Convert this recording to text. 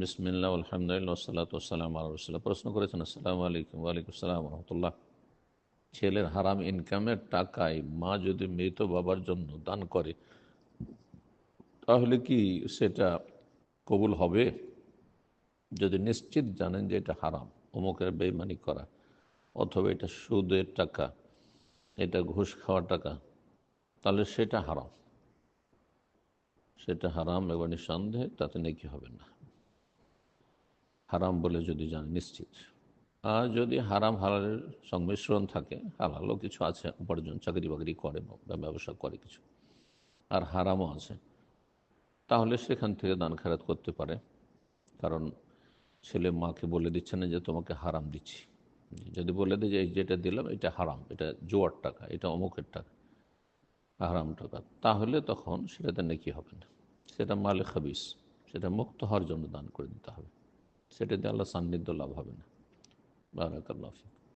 বিসমিল্লাহ আলহামদুলিল্লাহ সাল্লাতু ওয়াসসালামু আলা রাসূলিল্লাহ। প্রশ্ন করেছেন, আসসালামু আলাইকুম। ওয়ালাইকুম আসসালাম রহমতুল্লাহ। ছেলের হারাম ইনকামের টাকায় মা যদি মৃত বাবার জন্য দান করে তাহলে কি সেটা কবুল হবে? যদি নিশ্চিত জানেন যে এটা হারাম, অমুকের বেইমানি করা, অথবা এটা সুদের টাকা, এটা ঘুষ খাওয়ার টাকা, তাহলে সেটা হারাম। সেটা হারাম এবং নিঃসন্দেহে তাতে নেকি হবে না, হারাম বলে যদি জানে নিশ্চিত। আর যদি হারাম হালালের সংমিশ্রণ থাকে, হালালও কিছু আছে, উপার্জন চাকরি বাকরি করে বা ব্যবসা করে কিছু, আর হারামও আছে, তাহলে সেখান থেকে দান খেরাত করতে পারে। কারণ ছেলে মাকে বলে দিচ্ছে না যে তোমাকে হারাম দিচ্ছি। যদি বলে দেয় যে এই যেটা দিলাম এটা হারাম, এটা জোয়ার টাকা, এটা অমুকের টাকা, হারাম টাকা, তাহলে তখন সেটাতে নেকি হবে না। সেটা মালে খাবিস, সেটা মুক্ত হওয়ার জন্য দান করে দিতে হবে। সেটাতে আল্লাহ সান্নিধ্য লাভ হবে না। বারাকাল্লাহু ফিক।